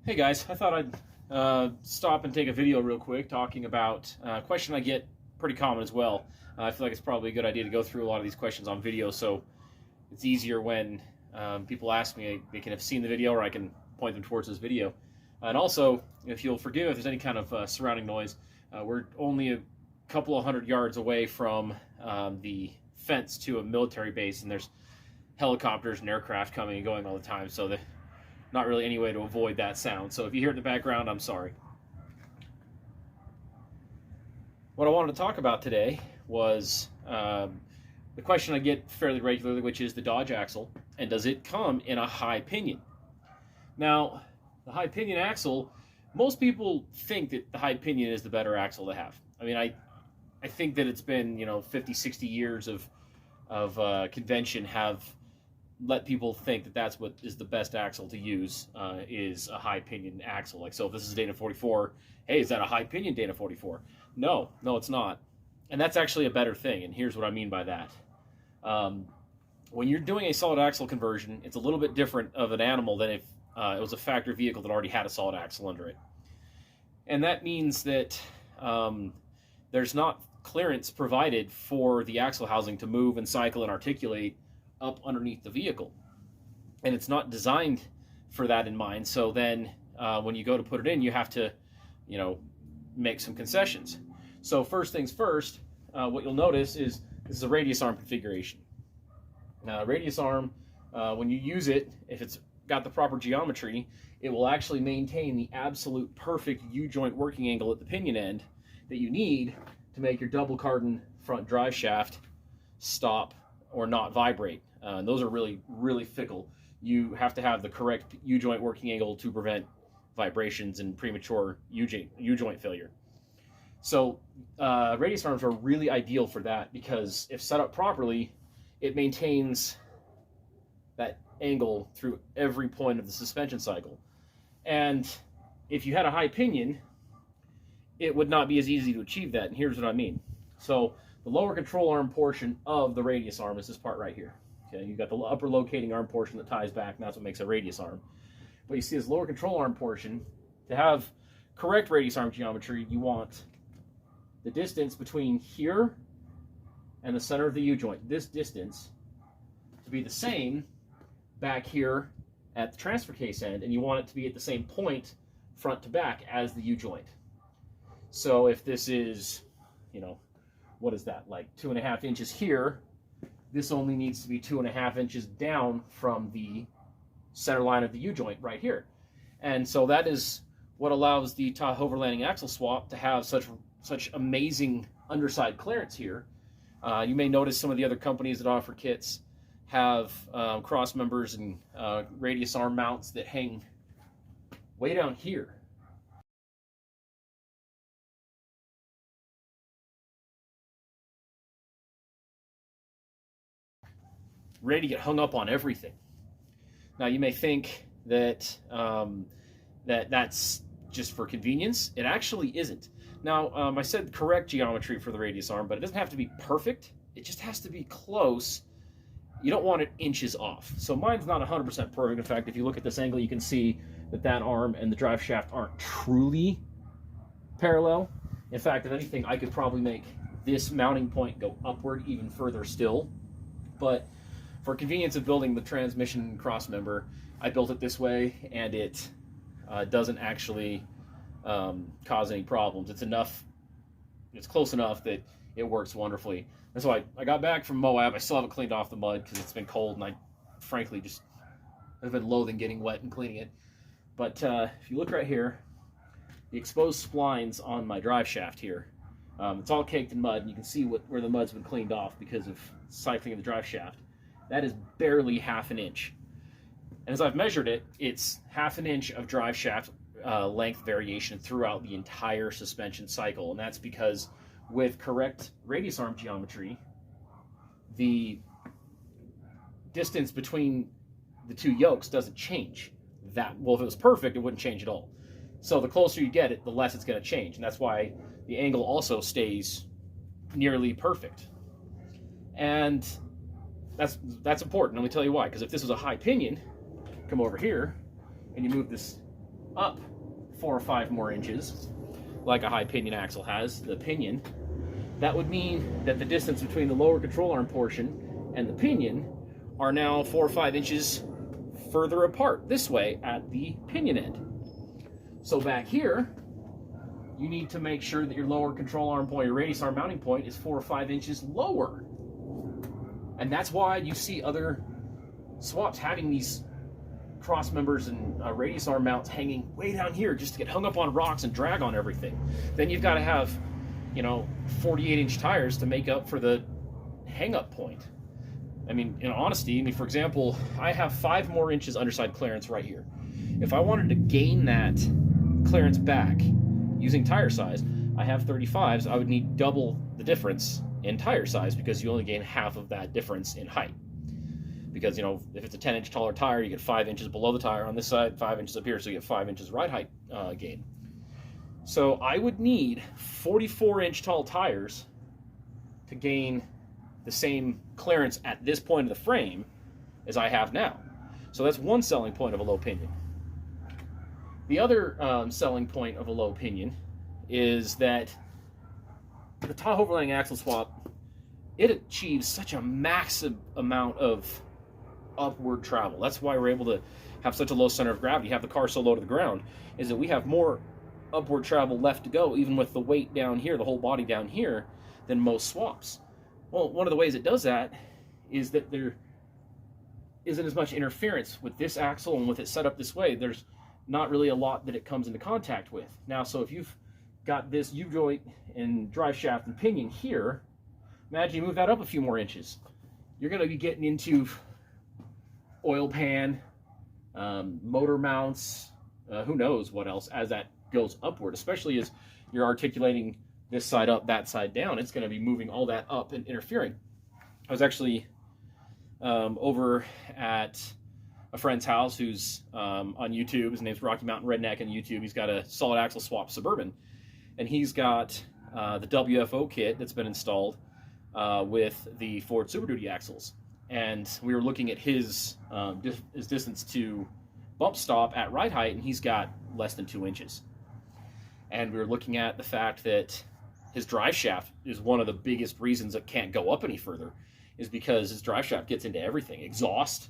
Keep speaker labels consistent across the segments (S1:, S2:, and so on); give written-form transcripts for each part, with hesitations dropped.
S1: Hey guys, I thought I'd stop and take a video real quick talking about a question I get pretty common as well. I feel like it's probably a good idea to go through a lot of these questions on video so it's easier when people ask me, they can have seen the video or I can point them towards this video. And also, if you'll forgive if there's any kind of surrounding noise, we're only a couple of 100 yards away from the fence to a military base, and there's helicopters and aircraft coming and going all the time, so not really any way to avoid that sound. So if you hear it in the background, I'm sorry. What I wanted to talk about today was the question I get fairly regularly, which is the Dodge axle, and does it come in a high pinion? Now, the high pinion axle, most people think that the high pinion is the better axle to have. I mean, I think that it's been, 50, 60 years of convention have let people think that that's what is the best axle to use, is a high pinion axle. Like, so if this is Dana 44, hey, is that a high pinion Dana 44? No, it's not. And that's actually a better thing, and here's what I mean by that. When you're doing a solid axle conversion, it's a little bit different of an animal than if it was a factory vehicle that already had a solid axle under it. And that means that there's not clearance provided for the axle housing to move and cycle and articulate up underneath the vehicle, and it's not designed for that in mind. So then when you go to put it in, you have to make some concessions. So first things first, what you'll notice is this is a radius arm configuration. Radius arm, when you use it, if it's got the proper geometry, it will actually maintain the absolute perfect U-joint working angle at the pinion end that you need to make your double cardan front drive shaft stop or not vibrate. Those are really, really fickle. You have to have the correct U-joint working angle to prevent vibrations and premature U-joint failure. So radius arms are really ideal for that because if set up properly, it maintains that angle through every point of the suspension cycle. And if you had a high pinion, it would not be as easy to achieve that. And here's what I mean. So the lower control arm portion of the radius arm is this part right here. Okay, you've got the upper locating arm portion that ties back, and that's what makes a radius arm. But you see this lower control arm portion, to have correct radius arm geometry, you want the distance between here and the center of the U-joint, this distance, to be the same back here at the transfer case end, and you want it to be at the same point front to back as the U-joint. So if this is, what is that, like 2.5 inches here, this only needs to be 2.5 inches down from the center line of the U-joint right here. And so that is what allows the Tahoe overlanding axle swap to have such amazing underside clearance here. You may notice some of the other companies that offer kits have cross members and radius arm mounts that hang way down here. Ready to get hung up on everything. Now you may think that that's just for convenience. It actually isn't. Now I said correct geometry for the radius arm, but it doesn't have to be perfect. It just has to be close. You don't want it inches off. So mine's not 100% perfect. In fact, if you look at this angle, you can see that arm and the drive shaft aren't truly parallel. In fact, if anything, I could probably make this mounting point go upward even further still. But for convenience of building the transmission cross member, I built it this way, and it doesn't actually cause any problems. It's close enough that it works wonderfully. And so I got back from Moab. I still haven't cleaned off the mud because it's been cold, and I frankly just have been loathing getting wet and cleaning it. But if you look right here, the exposed splines on my drive shaft here, it's all caked in mud, and you can see where the mud's been cleaned off because of cycling of the drive shaft. That is barely 1/2 inch. And as I've measured it, it's 1/2 inch of drive shaft length variation throughout the entire suspension cycle. And that's because with correct radius arm geometry, the distance between the two yokes doesn't change. Well, if it was perfect, it wouldn't change at all. So the closer you get it, the less it's going to change. And that's why the angle also stays nearly perfect. And that's important. Let me tell you why. Because if this was a high pinion, come over here, and you move this up 4 or 5 more inches, like a high pinion axle has, the pinion, that would mean that the distance between the lower control arm portion and the pinion are now 4 or 5 inches further apart this way at the pinion end. So back here, you need to make sure that your lower control arm point, your radius arm mounting point, is 4 or 5 inches lower. And that's why you see other swaps having these cross members and radius arm mounts hanging way down here just to get hung up on rocks and drag on everything. Then you've got to have, 48-inch tires to make up for the hang-up point. I mean, in honesty, for example, I have 5 more inches underside clearance right here. If I wanted to gain that clearance back using tire size, I have 35s, I would need double the difference in tire size because you only gain half of that difference in height. Because, if it's a 10-inch taller tire, you get 5 inches below the tire on this side, 5 inches up here, so you get 5 inches ride height gain. So I would need 44-inch tall tires to gain the same clearance at this point of the frame as I have now. So that's one selling point of a low pinion. The other selling point of a low pinion is that the Tahoe overlanding axle swap, it achieves such a massive amount of upward travel. That's why we're able to have such a low center of gravity, have the car so low to the ground, is that we have more upward travel left to go, even with the weight down here, the whole body down here, than most swaps. Well, one of the ways it does that is that there isn't as much interference with this axle, and with it set up this way, there's not really a lot that it comes into contact with. Now, so if you've got this U-joint and drive shaft and pinion here, imagine you move that up a few more inches. You're going to be getting into oil pan, motor mounts, who knows what else as that goes upward, especially as you're articulating this side up, that side down. It's going to be moving all that up and interfering. I was actually over at a friend's house who's on YouTube. His name's Rocky Mountain Redneck on YouTube. He's got a solid axle swap Suburban, and he's got the WFO kit that's been installed with the Ford Super Duty axles. And we were looking at his distance to bump stop at ride height, and he's got less than 2 inches. And we were looking at the fact that his drive shaft is one of the biggest reasons it can't go up any further, is because his drive shaft gets into everything, exhaust,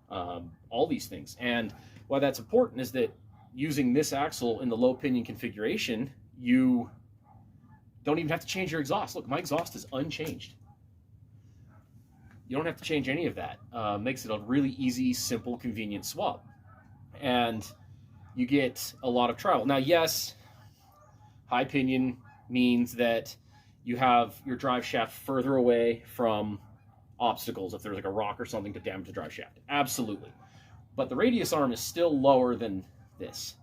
S1: all these things. And why that's important is that using this axle in the low pinion configuration, you don't even have to change your exhaust. Look, my exhaust is unchanged. You don't have to change any of that. Makes it a really easy, simple, convenient swap. And you get a lot of travel. Now, yes, high pinion means that you have your drive shaft further away from obstacles, if there's like a rock or something to damage the drive shaft. Absolutely. But the radius arm is still lower than this.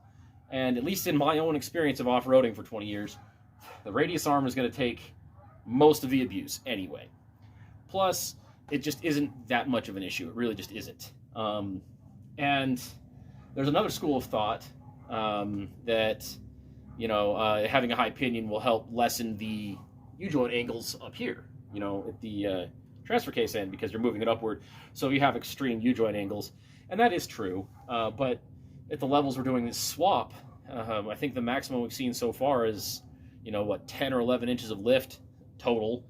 S1: And at least in my own experience of off-roading for 20 years, the radius arm is going to take most of the abuse anyway. Plus, it just isn't that much of an issue. It really just isn't. And there's another school of thought that, having a high pinion will help lessen the U-joint angles up here, at the transfer case end, because you're moving it upward. So you have extreme U-joint angles. And that is true. But at the levels we're doing this swap, I think the maximum we've seen so far is, 10 or 11 inches of lift total,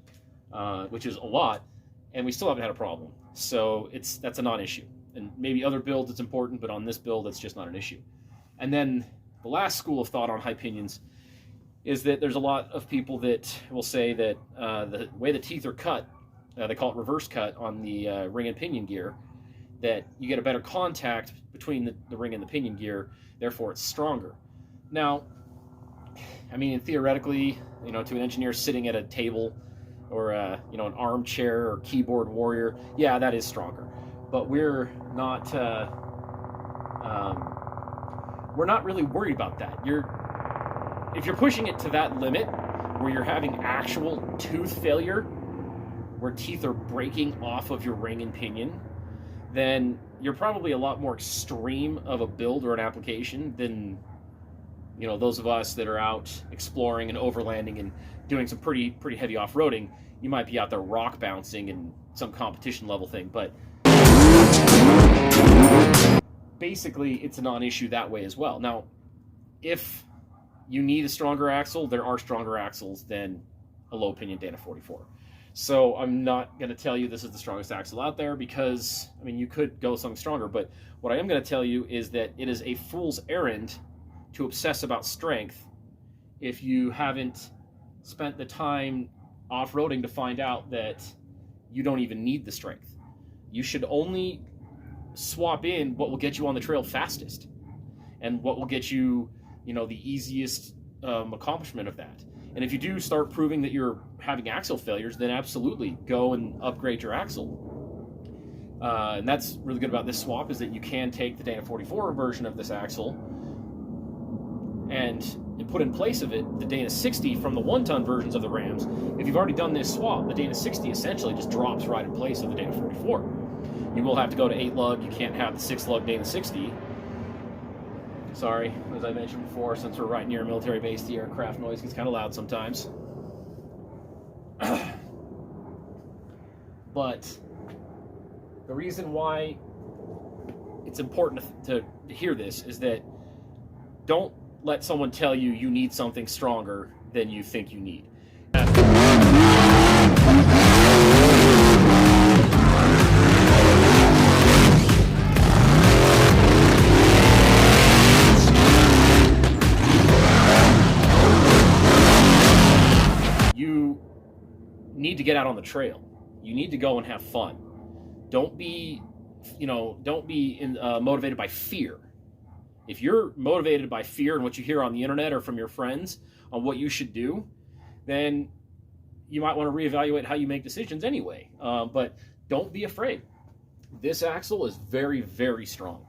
S1: which is a lot. And we still haven't had a problem. So that's a non-issue. And maybe other builds it's important, but on this build it's just not an issue. And then the last school of thought on high pinions is that there's a lot of people that will say that the way the teeth are cut, they call it reverse cut on the ring and pinion gear, that you get a better contact between the ring and the pinion gear, therefore it's stronger. Now, theoretically, to an engineer sitting at a table or an armchair or keyboard warrior, yeah, that is stronger. But we're not really worried about that. If you're pushing it to that limit where you're having actual tooth failure, where teeth are breaking off of your ring and pinion, then you're probably a lot more extreme of a build or an application than those of us that are out exploring and overlanding and doing some pretty heavy off-roading. You might be out there rock bouncing and some competition level thing, but basically it's a non-issue that way as well. Now, if you need a stronger axle, there are stronger axles than a low pinion Dana 44. So I'm not going to tell you this is the strongest axle out there, because, I mean, you could go something stronger, but what I am going to tell you is that it is a fool's errand to obsess about strength if you haven't spent the time off-roading to find out that you don't even need the strength. You should only swap in what will get you on the trail fastest and what will get you, you know, the easiest accomplishment of that. And if you do start proving that you're having axle failures, then absolutely go and upgrade your axle. And that's really good about this swap, is that you can take the Dana 44 version of this axle and put in place of it the Dana 60 from the 1-ton versions of the Rams. If you've already done this swap, the Dana 60 essentially just drops right in place of the Dana 44. You will have to go to 8-lug. You can't have the 6-lug Dana 60. Sorry, as I mentioned before, since we're right near a military base, the aircraft noise gets kind of loud sometimes. But the reason why it's important to hear this is that don't let someone tell you you need something stronger than you think you need. You need to get out on the trail. You need to go and have fun. Don't be, motivated by fear. If you're motivated by fear and what you hear on the internet or from your friends on what you should do, then you might want to reevaluate how you make decisions anyway. But don't be afraid. This axle is very, very strong.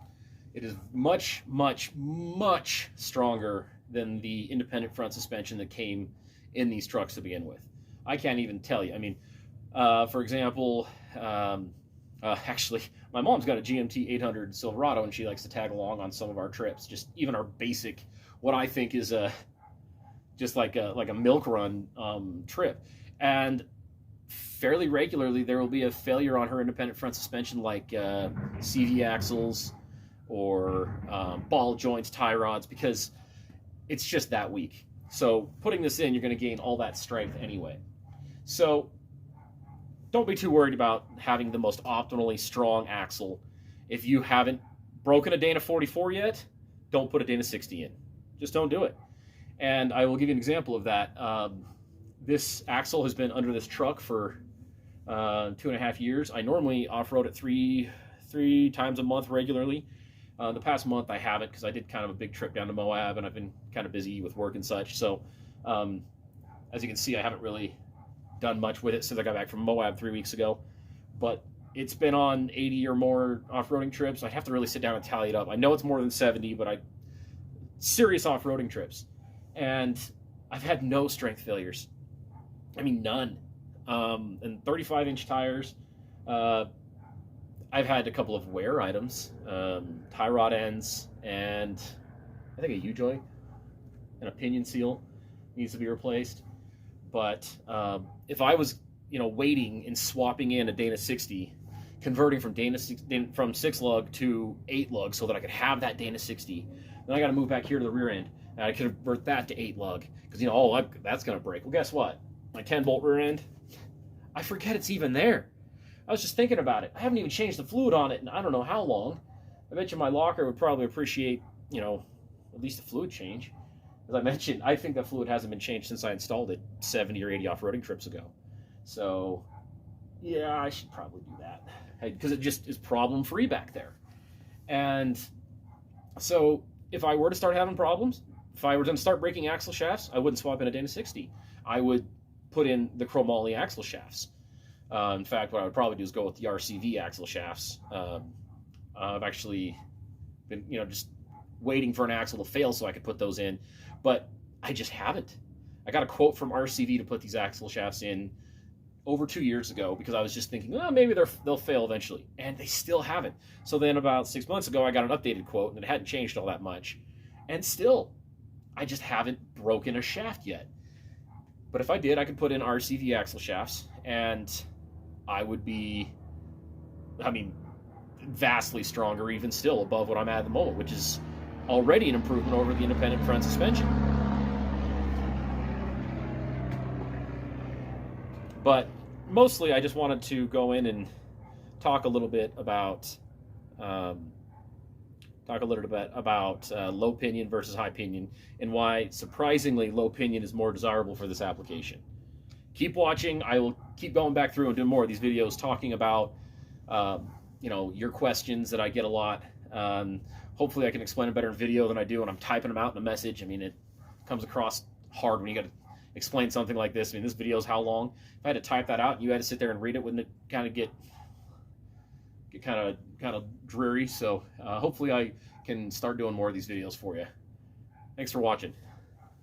S1: It is much, much, much stronger than the independent front suspension that came in these trucks to begin with. I can't even tell you. I mean, for example, actually, my mom's got a GMT 800 Silverado, and she likes to tag along on some of our trips. Just even our basic, what I think is just like a milk run trip. And fairly regularly, there will be a failure on her independent front suspension, like CV axles or ball joints, tie rods, because it's just that weak. So putting this in, you're going to gain all that strength anyway. So don't be too worried about having the most optimally strong axle. If you haven't broken a Dana 44 yet, don't put a Dana 60 in. Just don't do it. And I will give you an example of that. This axle has been under this truck for 2.5 years. I normally off-road it three times a month regularly. The past month I haven't, because I did kind of a big trip down to Moab, and I've been kind of busy with work and such. So as you can see, I haven't really done much with it since I got back from Moab 3 weeks ago. But it's been on 80 or more off-roading trips. I'd have to really sit down and tally it up. I know it's more than 70, but serious off-roading trips. And I've had no strength failures. I mean, none. And 35-inch tires. I've had a couple of wear items, tie rod ends, and I think a U-joint and a pinion seal needs to be replaced. But if I was, waiting and swapping in a Dana 60, converting from from 6-lug to 8-lug so that I could have that Dana 60, then I got to move back here to the rear end, and I could convert that to 8-lug because that's going to break. Well, guess what? My 10-bolt rear end, I forget it's even there. I was just thinking about it. I haven't even changed the fluid on it in I don't know how long. I bet you my locker would probably appreciate, at least a fluid change. As I mentioned, I think that fluid hasn't been changed since I installed it 70 or 80 off-roading trips ago. So, yeah, I should probably do that. Because it just is problem-free back there. And so, if I were to start having problems, if I were going to start breaking axle shafts, I wouldn't swap in a Dana 60. I would put in the chromoly axle shafts. In fact, what I would probably do is go with the RCV axle shafts. I've actually been, just waiting for an axle to fail so I could put those in, but I just haven't. I got a quote from RCV to put these axle shafts in over 2 years ago because I was just thinking, maybe they'll fail eventually, and they still haven't. So then about 6 months ago, I got an updated quote, and it hadn't changed all that much, and still, I just haven't broken a shaft yet. But if I did, I could put in RCV axle shafts, and I would be, vastly stronger, even still above what I'm at the moment, which is already an improvement over the independent front suspension. But mostly I just wanted to go in and talk a little bit about low pinion versus high pinion, and why surprisingly low pinion is more desirable for this application. Keep watching. I will keep going back through and doing more of these videos talking about your questions that I get a lot. Hopefully I can explain it better in video than I do when I'm typing them out in a message. I mean, it comes across hard when you got to explain something like this. I mean, this video is how long? If I had to type that out and you had to sit there and read it, wouldn't it kind of get kind of dreary? So hopefully I can start doing more of these videos for you. Thanks for watching.